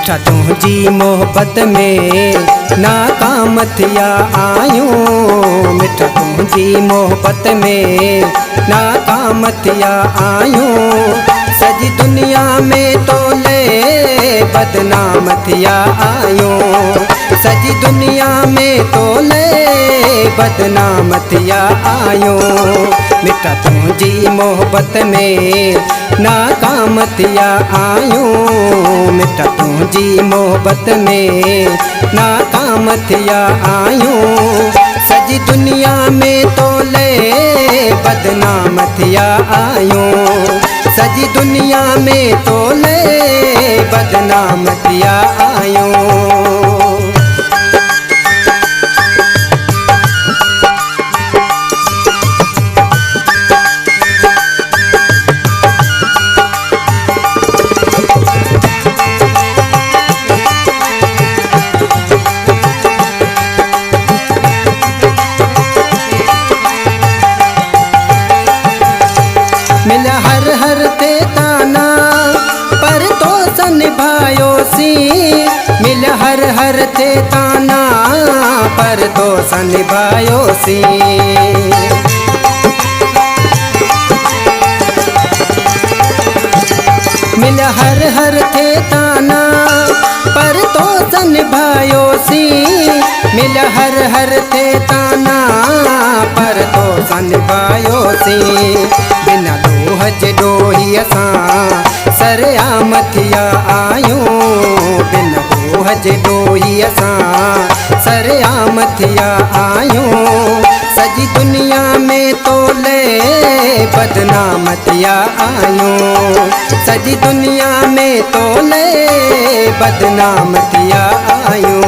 मिठा तुझी मोहब्बत में नाकाम थिया आयूं। मिठा तुझी मोहब्बत में नाकाम थिया आयूं। सजी दुनिया में तोले बदनाम थिया आयूं। सजी दुनिया में तोले बदनाम थिया आयूं। मिठा तुझी मोहब्बत में नाकाम थिया आयूं। मिठा तुझी मोहब्बत में नाकाम थिया आयूं। सजी दुनिया में तोले बदनाम थिया आयूं। सजी दुनिया में तोले बदनाम थिया आयूं। मिल हर हर ते ताना पर तो सन निभायो सी। मिल हर हर ते ताना पर तो सन निभायो सी। मिल हर हर ते ताना पर तो सन निभायो सी। मिल हर हर ते ताना पर तो सन निभायो सी। बिना लोह जे डोही असां सरेआम थिया आयूं। बिना लोह जे डोही असां सरेआम थिया आयूं। सजी दुनिया में तोले बदनाम थिया आयूं। सजी दुनिया में तोले बदनाम थिया आयूं।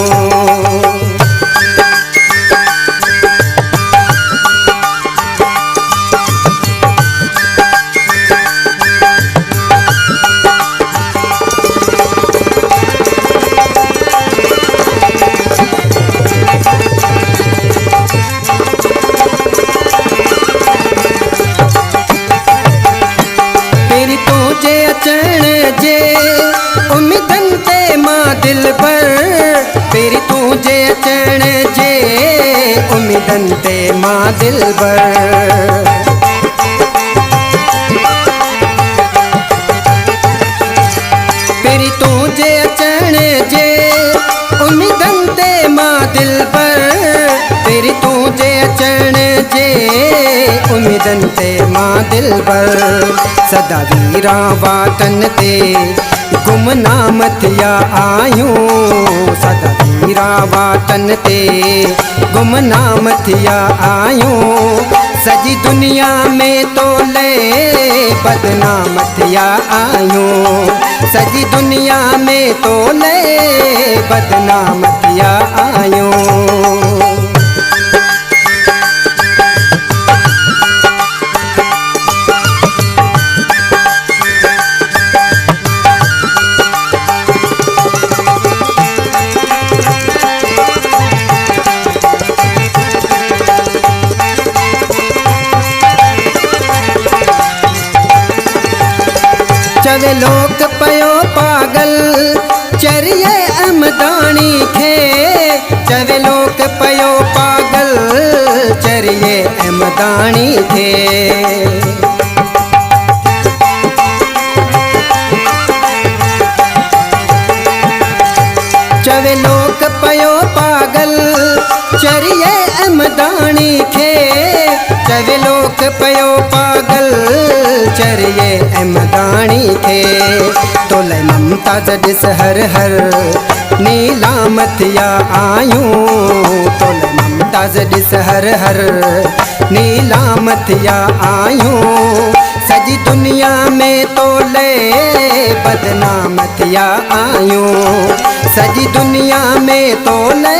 जे उम्मीदन ते मां दिल पर पेरी तुझे अचण जे उम्मीदन ते मां दिल पर। पेरी तुझे अचण जे उम्मीदन ते मां दिल पर। पेरी तुझे अचण जे उम्मीदन ते मां दिल पर। सदा वीरा वाटन ते गुमनाम थिया आयूं। सदा वीरा वाटन ते गुमनाम थिया आयूं। सजी दुनिया में तोले बदनाम थिया आयूं। सजी दुनिया में तोले बदनाम थिया आयूं। चवे लोक पयो पागल चरिए अमदानी खे। चवे लोक पयो पागल चरिए अमदानी खे। चवे लोक पयो पागल चरिए अमदानी खे। चवे लोक पयो पागल चरिए अमदानी खे। तोले मुमताज ॾिस हर हर नीलाम थिया आयूं। तोले मुमताज ॾिस हर हर नीलाम थिया आयूं। सजी दुनिया में तोले बदनाम थिया आयूं। सजी दुनिया में तोले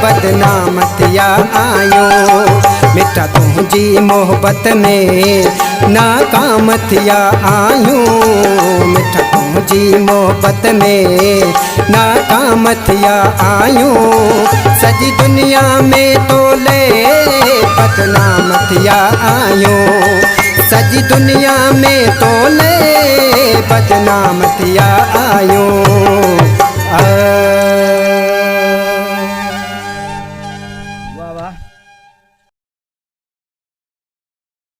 बदनाम थिया आयूं। मिठा तुझी मोहब्बत में नाकाम थिया आयूं। मिठा तुझी मोहब्बत में नाकाम थिया आयूं। सजी दुनिया में तोले बदनाम थिया आयूं। सजी दुनिया में तोले बदनाम थिया आयूं।